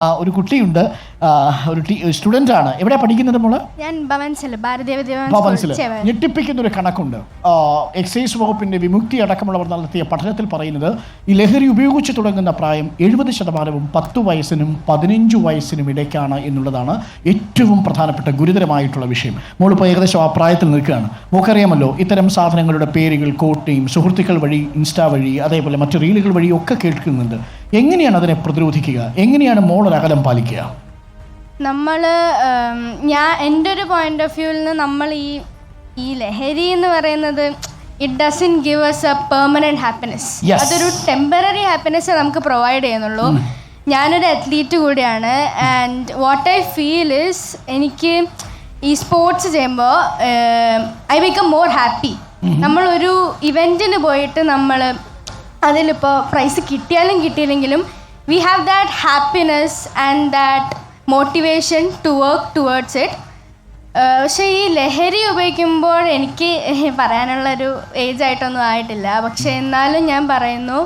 ഒരു കുട്ടിയുണ്ട്, ഒരു സ്റ്റുഡൻ്റ് ആണ്. എവിടെയാണ് പഠിക്കുന്നത് മോള്? ഞാൻ ഭവൻസിൽ ഞെട്ടിപ്പിക്കുന്ന ഒരു കണക്കുണ്ട്. എക്സൈസ് വകുപ്പിന്റെ വിമുക്തി അടക്കമുള്ളവർ നടത്തിയ പഠനത്തിൽ പറയുന്നത് ഈ ലഹരി ഉപയോഗിച്ച് തുടങ്ങുന്ന പ്രായം 70% 10 വയസ്സിനും 15 വയസ്സിനും ഇടയ്ക്കാണ് എന്നുള്ളതാണ് ഏറ്റവും പ്രധാനപ്പെട്ട ഗുരുതരമായിട്ടുള്ള വിഷയം. മോളിപ്പോൾ ഏകദേശം ആ പ്രായത്തിൽ നിൽക്കുകയാണ്. മോക്കറിയാമല്ലോ ഇത്തരം സാധനങ്ങളുടെ പേരുകൾ, കോഡ് നെയിം, സുഹൃത്തുക്കൾ വഴി, ഇൻസ്റ്റാ വഴി, അതേപോലെ മറ്റു റീലുകൾ വഴി ഒക്കെ കേൾക്കുന്നുണ്ട്. എങ്ങനെയാണ് അതിനെ പ്രതിരോധിക്കുക? എങ്ങനെയാണ് മോളൊരകലം പാലിക്കുക? എൻ്റെ ഒരു പോയിന്റ് ഓഫ് വ്യൂവിൽ നിന്ന് നമ്മൾ ഈ ലഹരി എന്ന് പറയുന്നത് it doesn't give us a permanent happiness. അതൊരു ടെമ്പററി ഹാപ്പിനെസ് നമുക്ക് പ്രൊവൈഡ് ചെയ്യുന്നുള്ളൂ. ഞാനൊരു അത്ലീറ്റ് കൂടിയാണ്. And what I feel is എനിക്ക് ഈ സ്പോർട്സ് ചെയ്യുമ്പോൾ ഐ ബിക്കം മോർ ഹാപ്പി. നമ്മളൊരു ഇവൻറ്റിന് പോയിട്ട് നമ്മൾ അതിലിപ്പോൾ പ്രൈസ് കിട്ടിയാലും കിട്ടിയില്ലെങ്കിലും we have that happiness and that motivation to work towards it. പക്ഷേ ഈ ലഹരി ഉപയോഗിക്കുമ്പോൾ എനിക്ക് പറയാനുള്ളൊരു ഏജ് ആയിട്ടൊന്നും ആയിട്ടില്ല. പക്ഷേ എന്നാലും ഞാൻ പറയുന്നു,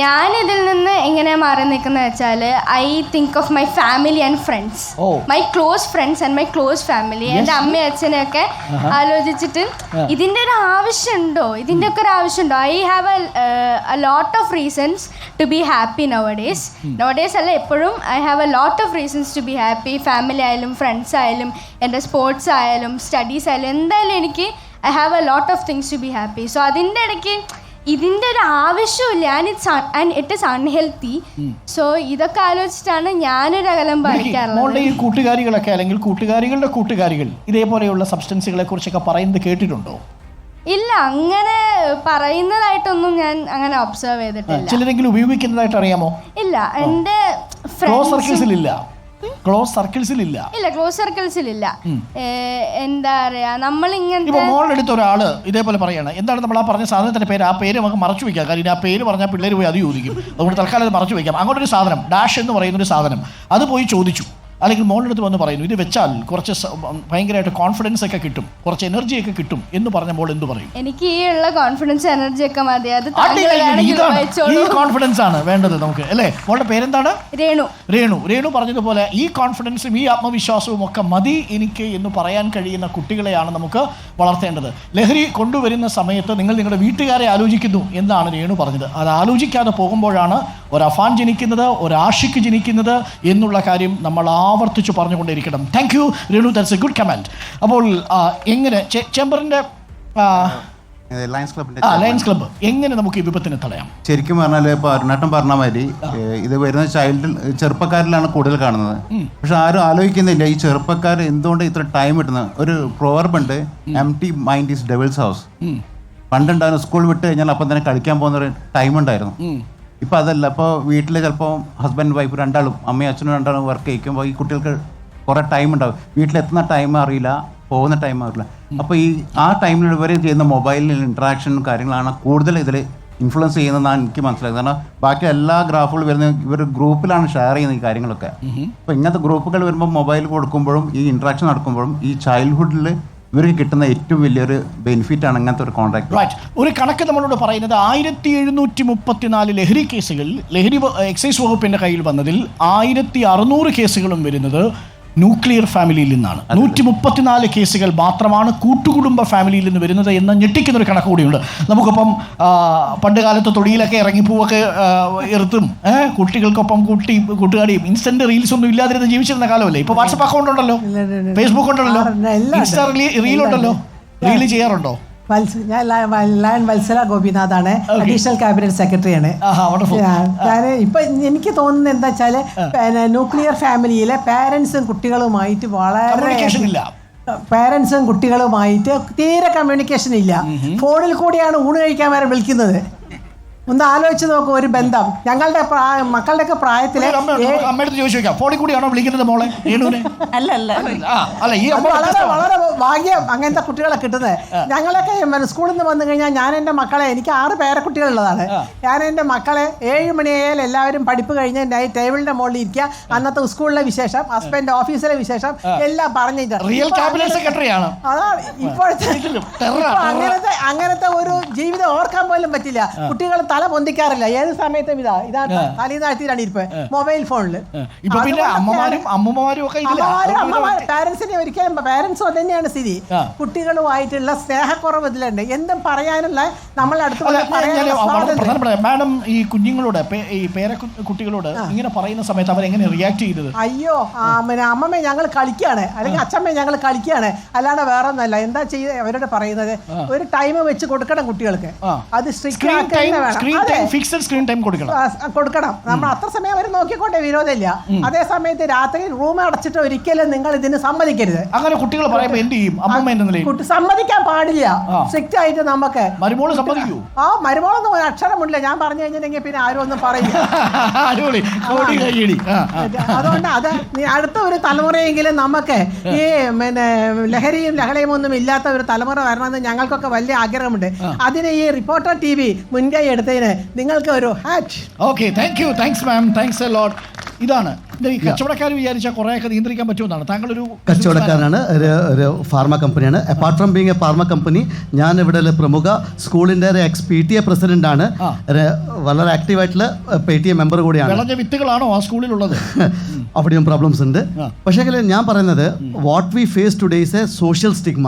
ഞാനിതിൽ നിന്ന് എങ്ങനെയാണ് മാറി നിൽക്കുന്നത് വെച്ചാൽ I think of my family and friends, my close friends and my close family. എൻ്റെ അമ്മയും അച്ഛനെയൊക്കെ ആലോചിച്ചിട്ട് ഇതിൻ്റെ ഒരു ആവശ്യമുണ്ടോ, ഇതിൻ്റെ ഒക്കെ ഒരു ആവശ്യമുണ്ടോ? I have a lot of reasons to be happy nowadays അല്ല, എപ്പോഴും I have a lot of reasons to be happy. Family ആയാലും ഫ്രണ്ട്സ് ആയാലും എൻ്റെ സ്പോർട്സ് ആയാലും സ്റ്റഡീസ് ആയാലും എന്തായാലും എനിക്ക് I have a lot of things to be happy. So അതിൻ്റെ ഇടയ്ക്ക് ഇതിൻ്റെ ഒരു ആവശ്യമില്ല and it is unhealthy. So ഇതൊക്കെ ആലോചിച്ചിട്ടാണ് ഞാനൊരു അകലം പാലിക്കാറുള്ളത്. ഈ കൂട്ടുകാരികളൊക്കെ അല്ലെങ്കിൽ കൂട്ടുകാരികളുടെ കൂട്ടുകാരികൾ ഇതേപോലെയുള്ള സബ്സ്റ്റൻസുകളെ കുറിച്ചൊക്കെ പറയുന്നത് കേട്ടിട്ടുണ്ടോ? ഇല്ല, അങ്ങനെ പറയുന്നതായിട്ടൊന്നും ഞാൻ അങ്ങനെ ഒബ്സർവ് ചെയ്തിട്ടില്ല. ചിലരെങ്കിലും ഉപയോഗിക്കുന്നതായിട്ട് അറിയാമോ? ഇല്ല, എൻ്റെ ക്ലോസ് സർക്കിൾസിലില്ല. ക്ലോസ് സർക്കിൾസിലില്ല. എന്താ പറയാ, നമ്മളിങ്ങനെ മോളുടെ അടുത്ത് ഒരാള് ഇതേപോലെ പറയാണ്, എന്താണ് നമ്മൾ ആ പറഞ്ഞ സാധനത്തിന്റെ പേര്? ആ പേര് നമുക്ക് മറച്ചു വെക്കാം, കാര്യം ആ പേര് പറഞ്ഞാൽ പിള്ളേർ പോയി അത് ചോദിക്കും. അതുകൊണ്ട് തൽക്കാലം അത് മറച്ചു വെക്കാം. അങ്ങോട്ടൊരു സാധനം, ഡാഷ് എന്ന് പറയുന്നൊരു സാധനം, അത് പോയി ചോദിച്ചു. അല്ലെങ്കിൽ മോളുടെ അടുത്ത് വന്ന് പറയുന്നു, ഇത് വെച്ചാൽ കുറച്ച് ഭയങ്കരമായിട്ട് കോൺഫിഡൻസ് ഒക്കെ കിട്ടും, കുറച്ച് എനർജി ഒക്കെ കിട്ടും എന്ന് പറഞ്ഞപ്പോൾ എന്ത് പറയും? എനിക്ക് ഈ ഉള്ള കോൺഫിഡൻസ് എനർജി ഒക്കെ മതി. അത് ഈ കോൺഫിഡൻസ് ആണ് വേണ്ടത് നമുക്ക്, അല്ലേ? മോളുടെ പേരെന്താണ്? രേണു പറഞ്ഞതുപോലെ ഈ കോൺഫിഡൻസും ഈ ആത്മവിശ്വാസവും ഒക്കെ മതി എനിക്ക് എന്ന് പറയാൻ കഴിയുന്ന കുട്ടികളെയാണ് നമുക്ക് വളർത്തേണ്ടത്. ലഹരി കൊണ്ടുവരുന്ന സമയത്ത് നിങ്ങൾ നിങ്ങളുടെ വീട്ടുകാരെ ആലോചിക്കുന്നു എന്നാണ് രേണു പറഞ്ഞത്. അത് ആലോചിക്കാതെ പോകുമ്പോഴാണ് ഒരു അഫാൻ ജനിക്കുന്നത്, ഒരു ആഷിക്ക് ജനിക്കുന്നത് എന്നുള്ള കാര്യം നമ്മൾ ആവർത്തിച്ച് പറഞ്ഞുകൊണ്ടേയിരിക്കണം. Thank you Renu, that's a good comment. അപ്പോൾ എങ്ങനെ ചേംബറിന്റെ ലയൺസ് ക്ലബ്ബ് എങ്ങനെ നമുക്ക് ഈ വിപത്തിനെ തടയാം? ശരിക്കും പറഞ്ഞാൽ ഇപ്പോൾ അരുണേട്ടൻ പറഞ്ഞ മാതിരി ഇത് വരുന്ന ചെറുപ്പക്കാരിലാണ് കൂടുതൽ കാണുന്നത്. പക്ഷെ ആരും ആലോചിക്കുന്നില്ല ഈ ചെറുപ്പക്കാർ എന്തുകൊണ്ട് ഇത്ര ടൈം കിട്ടുന്നത്. ഒരു പ്രോവർബ് ഉണ്ട്, empty mind is devil's house. പണ്ടുണ്ടായിരുന്നു സ്കൂൾ വിട്ട് കഴിഞ്ഞാൽ അപ്പം തന്നെ കളിക്കാൻ പോകുന്ന ഒരു ടൈം ഉണ്ടായിരുന്നു. ഇപ്പം അതല്ല. ഇപ്പോൾ വീട്ടിൽ ചിലപ്പോൾ ഹസ്ബൻഡ് വൈഫ് രണ്ടാളും, അമ്മയും അച്ഛനും രണ്ടാളും വർക്ക് ചെയ്യിക്കുമ്പോൾ ഈ കുട്ടികൾക്ക് കുറേ ടൈം ഉണ്ടാവും. വീട്ടിലെത്തുന്ന ടൈം അറിയില്ല, പോകുന്ന ടൈം അറിയില്ല. അപ്പോൾ ആ ടൈമിൽ ഇവർ ചെയ്യുന്ന മൊബൈലിൽ ഇൻട്രാക്ഷനും കാര്യങ്ങളാണ് കൂടുതൽ ഇതിൽ ഇൻഫ്ലുവൻസ് ചെയ്യുന്നതെന്നാണ് എനിക്ക് മനസ്സിലായത്. കാരണം ബാക്കി എല്ലാ ഗ്രാഫുകളും വരുന്നത് ഇവർ ഗ്രൂപ്പിലാണ് ഷെയർ ചെയ്യുന്നത് ഈ കാര്യങ്ങളൊക്കെ. അപ്പോൾ ഇങ്ങനത്തെ ഗ്രൂപ്പുകൾ വരുമ്പോൾ മൊബൈൽ കൊടുക്കുമ്പോഴും ഈ ഇൻട്രാക്ഷൻ നടക്കുമ്പോഴും ഈ ചൈൽഡ്ഹുഡിൽ ഇവർക്ക് കിട്ടുന്ന ഏറ്റവും വലിയൊരു ബെനിഫിറ്റ് ആണ് ഇങ്ങനത്തെ ഒരു കോൺട്രാക്ട്. റൈറ്റ്. ഒരു കണക്ക് നമ്മളോട് പറയുന്നത് 1734 ലഹരി കേസുകൾ എക്സൈസ് വകുപ്പിന്റെ കയ്യിൽ വന്നതിൽ 1600 കേസുകളും വരുന്നത് ന്യൂക്ലിയർ ഫാമിലിയിൽ നിന്നാണ്. 134 കേസുകൾ മാത്രമാണ് കൂട്ടുകുടുംബ ഫാമിലിയിൽ നിന്ന് വരുന്നത് എന്ന ഞെട്ടിക്കുന്നൊരു കണക്ക് കൂടിയുണ്ട്. നമുക്കിപ്പം പണ്ട് കാലത്ത് തൊടിയിലൊക്കെ ഇറങ്ങിപ്പൂവൊക്കെ എറുത്തും കുട്ടികൾക്കൊപ്പം കൂട്ടുകാരിയും ഇൻസ്റ്റന്റ് റീൽസ് ഒന്നും ഇല്ലാതിരുന്ന് ജീവിച്ചിരുന്ന കാലമല്ലേ. ഇപ്പോൾ വാട്സപ്പ് അക്കൗണ്ട് ഉണ്ടല്ലോ, ഫേസ്ബുക്ക് ഉണ്ടല്ലോ, ഇൻസ്റ്റാ റീൽ ഉണ്ടല്ലോ. റീല് ചെയ്യാറുണ്ടോ? ഞാൻ ലയൺ വത്സല ഗോപിനാഥാണ്, അഡീഷണൽ ക്യാബിനറ്റ് സെക്രട്ടറിയാണ്. ഞാൻ ഇപ്പൊ എനിക്ക് തോന്നുന്നത് എന്താ വെച്ചാല് ന്യൂക്ലിയർ ഫാമിലിയിലെ പാരന്റ്സും കുട്ടികളുമായിട്ട് തീരെ കമ്മ്യൂണിക്കേഷൻ ഇല്ല. ഫോണിൽ കൂടിയാണ് ഊണ് കഴിക്കാൻ വരെ വിളിക്കുന്നത്. ഒന്ന് ആലോചിച്ച് നോക്കൂ, ഒരു ബന്ധം. ഞങ്ങളുടെ മക്കളുടെയൊക്കെ പ്രായത്തില് ഫോണിൽ കൂടിയാണോ വിളിക്കുന്നത് മോളെ? വളരെ ഭാഗ്യം അങ്ങനത്തെ കുട്ടികളെ കിട്ടുന്നത്. ഞങ്ങളൊക്കെ സ്കൂളിൽ നിന്ന് വന്നു കഴിഞ്ഞാൽ ഞാൻ എൻ്റെ മക്കളെ, എനിക്ക് 6 പേരക്കുട്ടികളുള്ളതാണ്, ഞാൻ എൻ്റെ മക്കളെ 7 മണിയായാൽ എല്ലാവരും പഠിപ്പ് കഴിഞ്ഞ് ടേബിളിന്റെ മുകളിൽ ഇരിക്കുക, അന്നത്തെ സ്കൂളിലെ വിശേഷം, ഹസ്ബൻഡ് ഓഫീസിലെ വിശേഷം എല്ലാം പറഞ്ഞിട്ട് ഇപ്പോഴത്തെ അങ്ങനത്തെ ഒരു ജീവിതം ഓർക്കാൻ പോലും പറ്റില്ല. കുട്ടികൾ തല പൊന്തിക്കാറില്ല, ഏത് സമയത്തും ഇതാ തലയിൽ താഴ്ത്തിയിലാണ് ഇരിപ്പ്, മൊബൈൽ ഫോണിൽ. ഇപ്പൊ പിന്നെ അമ്മമാരും ഒക്കെ പാരന്റ്സിനെ ഒരിക്കലും പാരന്റ്സും അത് തന്നെയാണ് സ്ഥിതി. കുട്ടികളുമായിട്ടുള്ള സ്നേഹക്കുറവ് ഇതിലുണ്ട്. എന്തും പറയാനുള്ള നമ്മളെ അടുത്ത് മാഡം ഈ കുഞ്ഞുങ്ങളോട് ഈ കുട്ടികളോട് ഇങ്ങനെ പറയുന്ന സമയത്ത് അവരെങ്ങനെ റിയാക്ട് ചെയ്തത്? അയ്യോ അമ്മമ്മേ ഞങ്ങൾ കളിക്കുകയാണ്, അല്ലെങ്കിൽ അച്ഛമ്മേ ഞങ്ങൾ കളിക്കുകയാണ്, അല്ലാണ്ട് വേറെ ഒന്നല്ല. എന്താ ചെയ്യുക അവരോട് പറയുന്നത്? ഒരു ടൈം വെച്ച് കൊടുക്കണം കുട്ടികൾക്ക്. അത് കൊടുക്കണം. നമ്മൾ അത്ര സമയം അവർ നോക്കിക്കോട്ടെ, വിരോധമില്ല. അതേ സമയത്ത് രാത്രി റൂം അടച്ചിട്ട് ഒരിക്കലും നിങ്ങൾ ഇതിന് സമ്മതിക്കരുത്. അങ്ങനെ കുട്ടികൾ പറയുമ്പോൾ എന്ത് ചെയ്യും? അമ്മമ്മ എന്ന നിലയിൽ സമ്മതിക്കാൻ പാടില്ല. സ്ട്രിക്റ്റ് ആയിട്ട് നമുക്ക് മരുമോള് സമ്മതിക്കൂ? മരുമോളൊന്നും ഒരു അക്ഷരമില്ല. ഞാൻ പറഞ്ഞു കഴിഞ്ഞിട്ടുണ്ടെങ്കിൽ പിന്നെ ആരും ഒന്നും പറയില്ല. അതുകൊണ്ട് അത് അടുത്ത ഒരു തലമുറയെങ്കിലും നമുക്ക് ഈ പിന്നെ ലഹരിയും ലഹളയും ഒന്നും ഇല്ലാത്ത ഒരു തലമുറ വരണമെന്ന് ഞങ്ങൾക്കൊക്കെ വലിയ ആഗ്രഹമുണ്ട്. അതിന് ഈ റിപ്പോർട്ടർ TV മുൻകൈ എടുത്തതിന് നിങ്ങൾക്ക് ഒരു hat. Okay, thanks ma'am, thanks a lot. ഇതാണ് ഈ കച്ചവടക്കാർ വിചാരിച്ചാൽ കുറേയൊക്കെ നിയന്ത്രിക്കാൻ പറ്റുമെന്നാണ്. താങ്കളൊരു കച്ചവടക്കാരനാണ്, ഒരു ഫാർമ കമ്പനിയാണ്. Apart from being A pharma company, ഞാൻ ഇവിടെ പ്രമുഖ സ്കൂളിന്റെ ഒരു PTA പ്രസിഡന്റ് ആണ്. വളരെ ആക്റ്റീവായിട്ടുള്ള PTA മെമ്പർ കൂടിയാണ്. വിളഞ്ഞ വിത്തുകളാണോ ആ സ്കൂളിലുള്ളത്? അവിടെയും പ്രോബ്ലംസ് ഉണ്ട്. പക്ഷേ ഞാൻ പറയുന്നത് what we face today is a social stigma.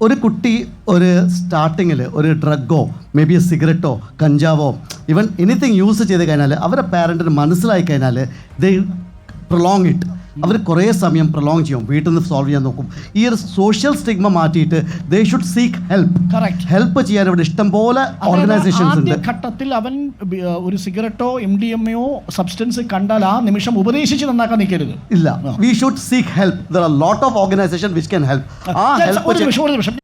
ഒരു കുട്ടി ഒരു സ്റ്റാർട്ടിങ്ങിൽ ഒരു ഡ്രഗോ മേ ബി സിഗരറ്റോ കഞ്ചാവോ ഈവൻ എനിത്തിങ് യൂസ് ചെയ്ത് കഴിഞ്ഞാൽ അവരുടെ പാരൻറ്റിന് മനസ്സിലായി കഴിഞ്ഞാൽ ദേ പ്രൊലോങ് ഇറ്റ്. അവർ കുറേ സമയം പ്രൊലോങ് ചെയ്യും, വീട്ടിൽ നിന്ന് സോൾവ് ചെയ്യാൻ നോക്കും. ഈ ഒരു സോഷ്യൽ സ്റ്റിഗ്മ മാറ്റിയിട്ട് ദേ ഷുഡ് സീക്ക് ഹെൽപ്പ് ചെയ്യാൻ ഇവിടെ ഇഷ്ടംപോലെ ഓർഗനൈസേഷൻസ് ഉണ്ട്. ഘട്ടത്തിൽ അവൻ ഒരു സിഗരറ്റോ MDMA സബ്സ്റ്റൻസ് കണ്ടാൽ ആ നിമിഷം ഉപദേശിച്ച് നന്നാക്കാൻ നിൽക്കരുത്. ഇല്ല, we should seek help. There are lot of organisation which can help. ആ ഹെൽപ്പ് ഒരു നിമിഷം